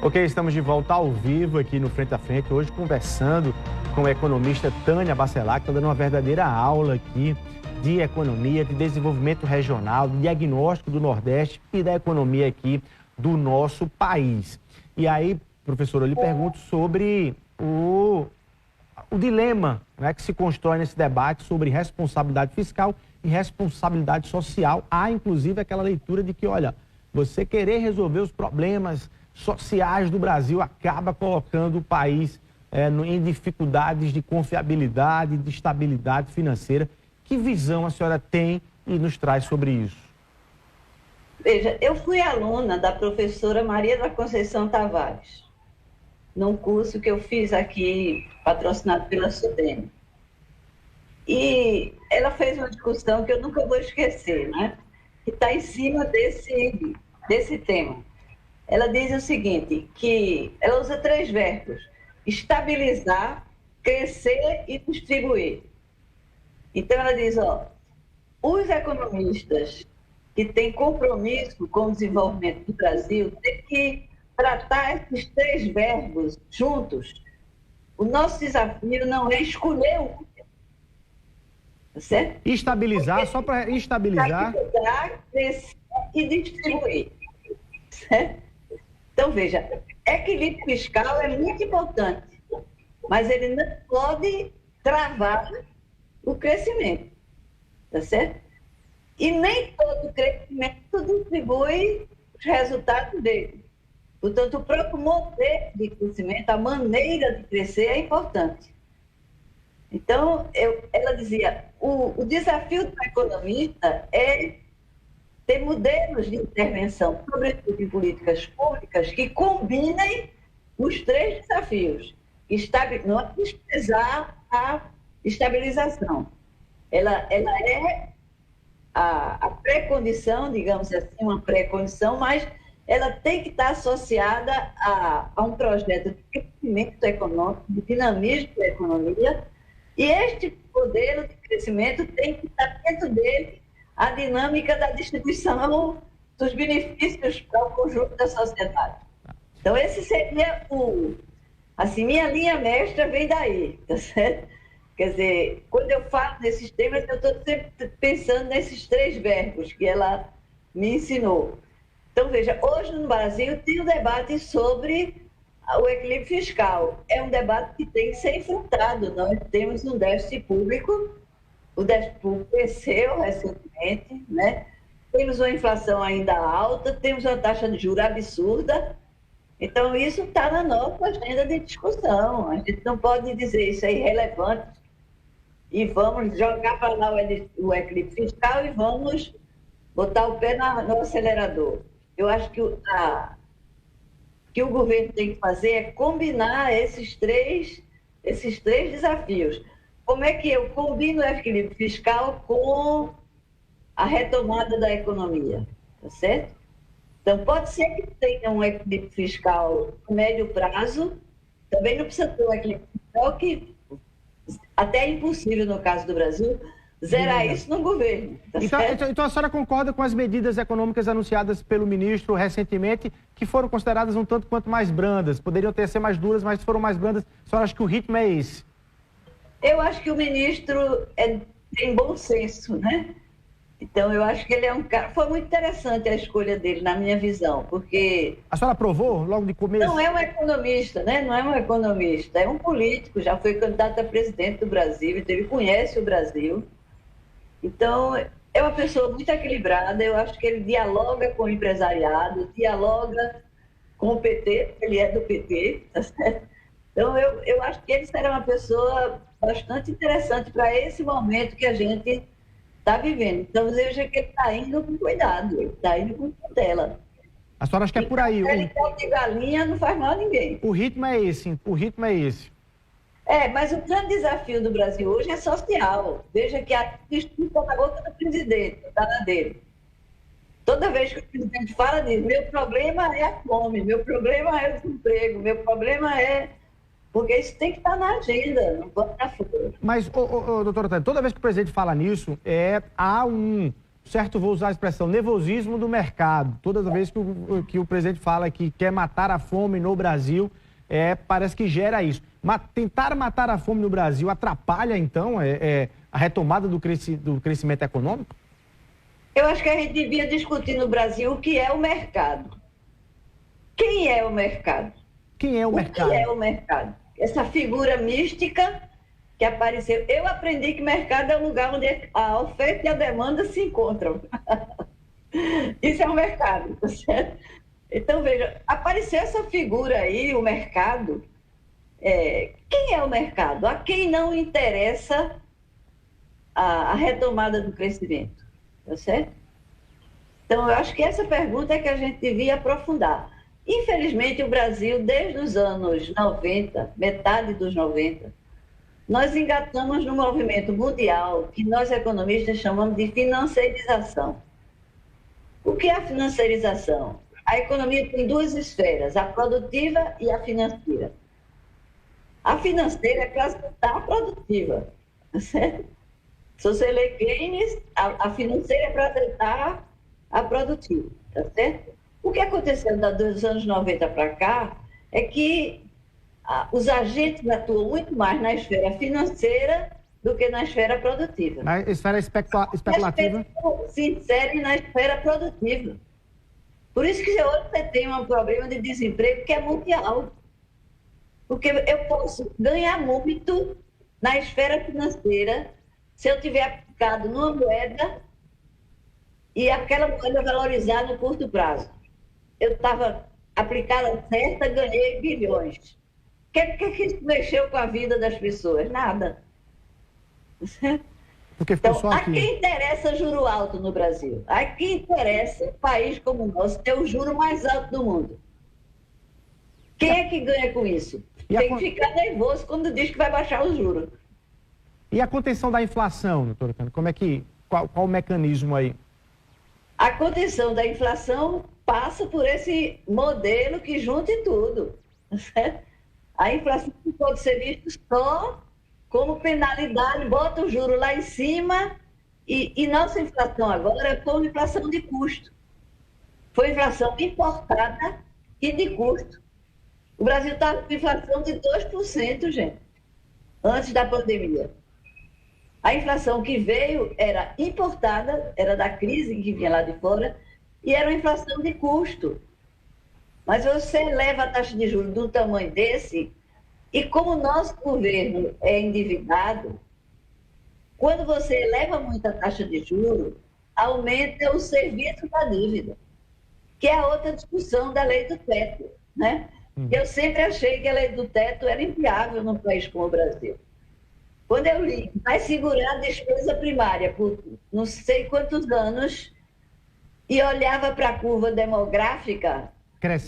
Ok, estamos de volta ao vivo aqui no Frente a Frente, hoje conversando com a economista Tânia Bacelar, que está dando uma verdadeira aula aqui de economia, de desenvolvimento regional, de diagnóstico do Nordeste e da economia aqui do nosso país. E aí, professora, eu lhe pergunto sobre o dilema, né, que se constrói nesse debate sobre responsabilidade fiscal e responsabilidade social. Há, inclusive, aquela leitura de que, olha, você querer resolver os problemas sociais do Brasil acaba colocando o país em dificuldades de confiabilidade, de estabilidade financeira. Que visão a senhora tem e nos traz sobre isso? Veja, eu fui aluna da professora Maria da Conceição Tavares, num curso que eu fiz aqui, patrocinado pela SUDENE. E ela fez uma discussão que eu nunca vou esquecer, né? Que está em cima desse tema. Ela diz o seguinte, que ela usa 3 verbos: estabilizar, crescer e distribuir. Então, ela diz, os economistas que têm compromisso com o desenvolvimento do Brasil têm que tratar esses 3 verbos juntos. O nosso desafio não é escolher um, certo? Estabilizar, só para estabilizar. Estabilizar, crescer e distribuir, certo? Então, veja, equilíbrio fiscal é muito importante, mas ele não pode travar o crescimento, tá certo? E nem todo crescimento distribui os resultados dele. Portanto, o próprio modelo de crescimento, a maneira de crescer é importante. Então, ela dizia, o desafio do economista é ter modelos de intervenção, sobretudo em políticas públicas, que combinem os 3 desafios. Não é desprezar a estabilização. Ela é a pré-condição, digamos assim, uma pré-condição, mas ela tem que estar associada a um projeto de crescimento econômico, de dinamismo da economia, e este modelo de crescimento tem que estar dentro dele a dinâmica da distribuição dos benefícios para o conjunto da sociedade. Então, esse seria assim, minha linha mestra vem daí, tá certo? Quer dizer, quando eu falo nesses temas, eu estou sempre pensando nesses 3 verbos que ela me ensinou. Então, veja, hoje no Brasil tem um debate sobre o equilíbrio fiscal. É um debate que tem que ser enfrentado. Nós temos um déficit público, o déficit público cresceu recentemente, né? Temos uma inflação ainda alta, temos uma taxa de juros absurda. Então, isso está na nossa agenda de discussão. A gente não pode dizer isso é irrelevante e vamos jogar para lá o equilíbrio fiscal e vamos botar o pé no acelerador. Eu acho que que o governo tem que fazer é combinar esses três desafios. Como é que eu combino o equilíbrio fiscal com a retomada da economia? Tá certo? Então, pode ser que tenha um equilíbrio fiscal a médio prazo, também não precisa ter um equilíbrio fiscal que até é impossível, no caso do Brasil, zerar isso no governo. Tá então a senhora concorda com as medidas econômicas anunciadas pelo ministro recentemente, que foram consideradas um tanto quanto mais brandas? Poderiam ter sido mais duras, mas foram mais brandas. A senhora acha que o ritmo é esse? Eu acho que o ministro tem bom senso, né? Então, eu acho que ele é um cara... Foi muito interessante a escolha dele, na minha visão, porque... A senhora aprovou logo de começo? Não é um economista, né? Não é um economista, é um político, já foi candidato a presidente do Brasil, então ele conhece o Brasil. Então, é uma pessoa muito equilibrada, eu acho que ele dialoga com o empresariado, dialoga com o PT, ele é do PT, tá certo? Então, eu acho que ele será uma pessoa bastante interessante para esse momento que a gente está vivendo. Então, veja que ele está indo com cuidado, ele está indo com cautela. A senhora acha que é por aí? Ele de galinha não faz mal a ninguém. O ritmo é esse, o ritmo é esse. Mas o grande desafio do Brasil hoje é social. Veja que a disputa na boca do presidente, está na dele. Toda vez que o presidente fala disso, meu problema é a fome, meu problema é o desemprego, meu problema é... Porque isso tem que estar na agenda, não pode estar fora. Mas, doutora Tânia, toda vez que o presidente fala nisso, há um certo, vou usar a expressão, nervosismo do mercado. Toda vez que o presidente fala que quer matar a fome no Brasil, parece que gera isso. Tentar matar a fome no Brasil atrapalha, então, a retomada do crescimento econômico? Eu acho que a gente devia discutir no Brasil o que é o mercado. Quem é o mercado? Quem é o mercado? O que é o mercado? Essa figura mística que apareceu. Eu aprendi que mercado é o lugar onde a oferta e a demanda se encontram. Isso é o mercado, tá certo? Então, veja, apareceu essa figura aí, o mercado. Quem é o mercado? A quem não interessa a retomada do crescimento, tá certo? Então, eu acho que essa pergunta é que a gente devia aprofundar. Infelizmente, o Brasil, desde os anos 90, metade dos 90, nós engatamos num movimento mundial que nós economistas chamamos de financiarização. O que é a financiarização? A economia tem duas esferas, a produtiva e a financeira. A financeira é para ajudar a produtiva, certo? Se você lê Keynes, a financeira é para ajudar a produtiva, tá certo? O que aconteceu dos anos 90 para cá é que os agentes atuam muito mais na esfera financeira do que na esfera produtiva. Na esfera especulativa? Se insere na esfera produtiva. Por isso que hoje você tem um problema de desemprego que é mundial. Porque eu posso ganhar muito na esfera financeira se eu tiver aplicado numa moeda e aquela moeda valorizar no curto prazo. Eu estava aplicada certa, ganhei bilhões. O que isso mexeu com a vida das pessoas? Nada. Porque ficou só aqui. A quem interessa juro alto no Brasil? A quem interessa um país como o nosso ter o juro mais alto do mundo? Quem é que ganha com isso? Tem que ficar nervoso quando diz que vai baixar os juros. E a contenção da inflação, doutora Cândida? Qual o mecanismo aí? A contenção da inflação passa por esse modelo que junte tudo. Certo? A inflação não pode ser vista só como penalidade, bota o juro lá em cima e nossa inflação agora foi uma inflação de custo. Foi inflação importada e de custo. O Brasil estava com inflação de 2%, gente, antes da pandemia. A inflação que veio era importada, era da crise que vinha lá de fora, e era uma inflação de custo. Mas você eleva a taxa de juros do tamanho desse, e como o nosso governo é endividado, quando você eleva muito a taxa de juros, aumenta o serviço da dívida, que é a outra discussão da lei do teto, né? Eu sempre achei que a lei do teto era inviável num país como o Brasil. Quando eu li, vai segurar a despesa primária por não sei quantos anos, e olhava para a curva demográfica,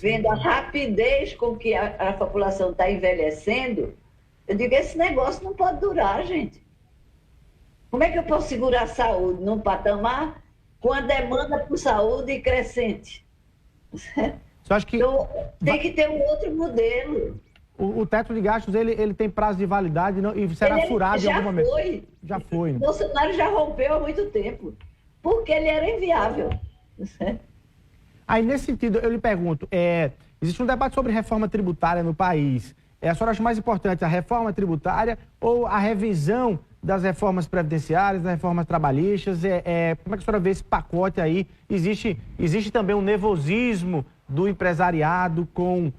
vendo a rapidez com que a população está envelhecendo, eu digo, esse negócio não pode durar, gente. Como é que eu posso segurar a saúde num patamar com a demanda por saúde crescente? Então, tem que ter um outro modelo. O teto de gastos, ele tem prazo de validade e será furado em algum momento? Já foi. O Bolsonaro já rompeu há muito tempo, porque ele era inviável. Aí, nesse sentido, eu lhe pergunto, existe um debate sobre reforma tributária no país. A senhora acha mais importante a reforma tributária ou a revisão das reformas previdenciárias, das reformas trabalhistas? Como é que a senhora vê esse pacote aí? Existe também um nervosismo do empresariado com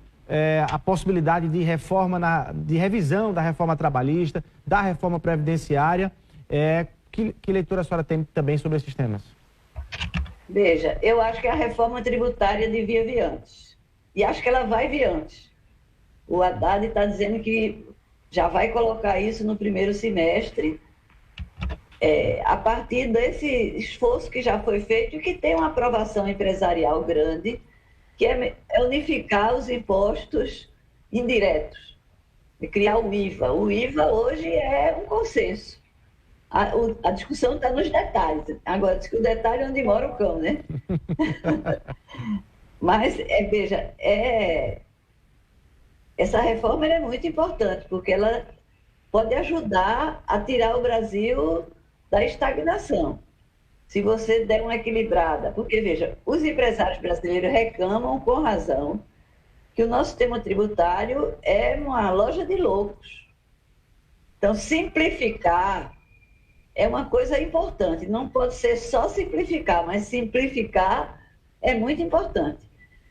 a possibilidade de de revisão da reforma trabalhista, da reforma previdenciária. Que leitura a senhora tem também sobre esses temas? Veja, eu acho que a reforma tributária devia vir antes. E acho que ela vai vir antes. O Haddad está dizendo que já vai colocar isso no primeiro semestre, a partir desse esforço que já foi feito e que tem uma aprovação empresarial grande, que é unificar os impostos indiretos, e criar o IVA. O IVA hoje é um consenso. A discussão está nos detalhes. Agora, diz que o detalhe é onde mora o cão, né? Mas, veja, essa reforma é muito importante, porque ela pode ajudar a tirar o Brasil da estagnação. se você der uma equilibrada. Porque, veja, os empresários brasileiros reclamam com razão que o nosso sistema tributário é uma loja de loucos. Então, simplificar é uma coisa importante. Não pode ser só simplificar, mas simplificar é muito importante.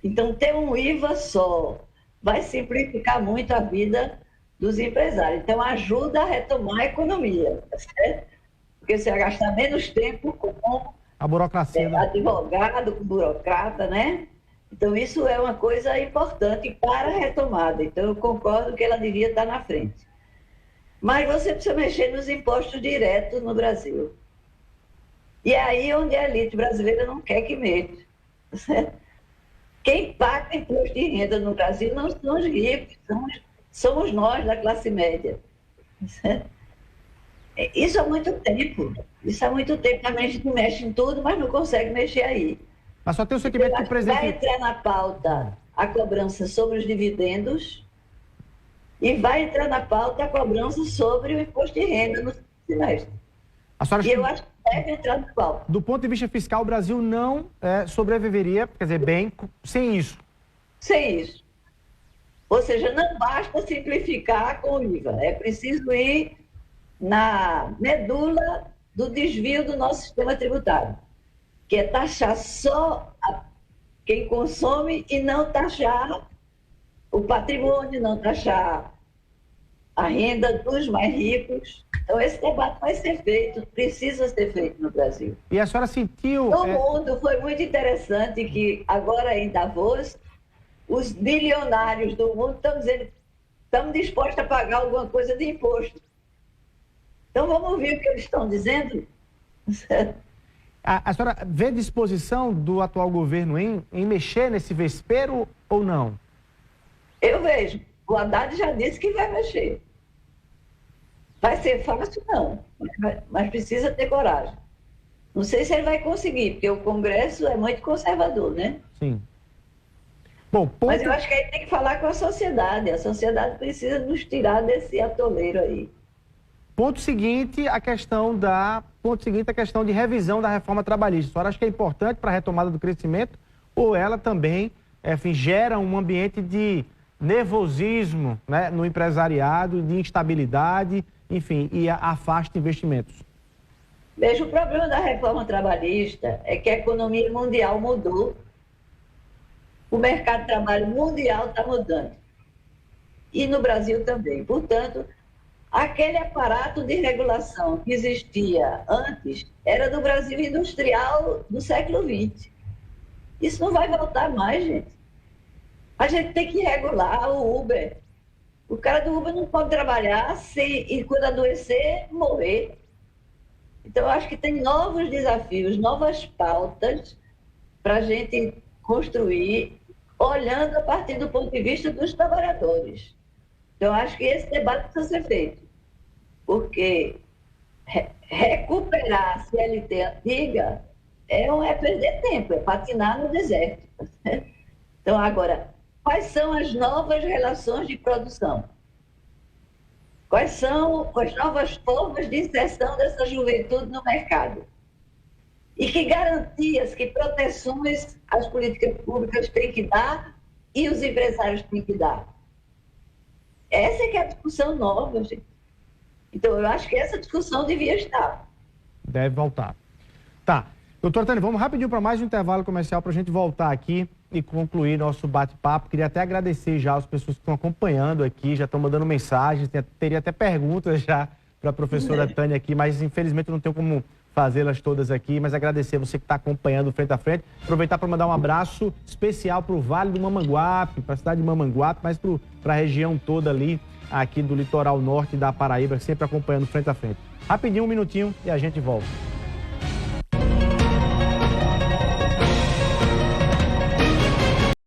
Então, ter um IVA só vai simplificar muito a vida dos empresários. Então, ajuda a retomar a economia, tá certo? Porque você vai gastar menos tempo com a burocracia, advogado, com burocrata, né? Então, isso é uma coisa importante para a retomada. Então, eu concordo que ela devia estar na frente. Mas você precisa mexer nos impostos diretos no Brasil. E é aí onde a elite brasileira não quer que mexa. Certo? Quem paga imposto de renda no Brasil não são os ricos, somos nós da classe média. Certo? Isso há muito tempo. Isso há muito tempo. A gente mexe em tudo, mas não consegue mexer aí. Mas só tem o sentimento que o presidente... Vai entrar na pauta a cobrança sobre os dividendos e vai entrar na pauta a cobrança sobre o imposto de renda no semestre. E eu acho que deve entrar na pauta. Do ponto de vista fiscal, o Brasil não sobreviveria, quer dizer, bem, sem isso. Sem isso. Ou seja, não basta simplificar com o IVA. É preciso ir na medula do desvio do nosso sistema tributário, que é taxar só quem consome e não taxar o patrimônio, não taxar a renda dos mais ricos. Então, esse debate vai ser feito, precisa ser feito no Brasil. E a senhora sentiu... No mundo, foi muito interessante que agora em Davos, os bilionários do mundo estão dizendo que estamos dispostos a pagar alguma coisa de imposto. Então, vamos ver o que eles estão dizendo. A senhora vê disposição do atual governo em mexer nesse vespeiro ou não? Eu vejo. O Haddad já disse que vai mexer. Vai ser fácil, não. Mas precisa ter coragem. Não sei se ele vai conseguir, porque o Congresso é muito conservador, né? Sim. Bom, Mas eu acho que aí tem que falar com a sociedade. A sociedade precisa nos tirar desse atoleiro aí. Ponto seguinte, a questão de revisão da reforma trabalhista. A senhora acha que é importante para a retomada do crescimento ou ela também, enfim, gera um ambiente de nervosismo, né, no empresariado, de instabilidade, enfim, e afasta investimentos? Veja, o problema da reforma trabalhista é que a economia mundial mudou. O mercado de trabalho mundial está mudando. E no Brasil também. Portanto, aquele aparato de regulação que existia antes era do Brasil industrial do século XX. Isso não vai voltar mais, gente. A gente tem que regular o Uber. O cara do Uber não pode trabalhar e quando adoecer, morrer. Então, eu acho que tem novos desafios, novas pautas para a gente construir, olhando a partir do ponto de vista dos trabalhadores. Então, acho que esse debate precisa ser feito, porque recuperar a CLT antiga é perder tempo, é patinar no deserto. Então, agora, quais são as novas relações de produção? Quais são as novas formas de inserção dessa juventude no mercado? E que garantias, que proteções as políticas públicas têm que dar e os empresários têm que dar? Essa é que é a discussão nova, gente. Então, eu acho que essa discussão devia estar. Deve voltar. Tá. Doutora Tânia, vamos rapidinho para mais um intervalo comercial para a gente voltar aqui e concluir nosso bate-papo. Queria até agradecer já as pessoas que estão acompanhando aqui, já estão mandando mensagens, teria até perguntas já para a professora Tânia aqui, mas infelizmente não tenho como fazê-las todas aqui, mas agradecer você que está acompanhando Frente a Frente. Aproveitar para mandar um abraço especial para o Vale do Mamanguape, para a cidade de Mamanguape, mas para a região toda ali, aqui do litoral norte da Paraíba, sempre acompanhando Frente a Frente. Rapidinho, um minutinho e a gente volta.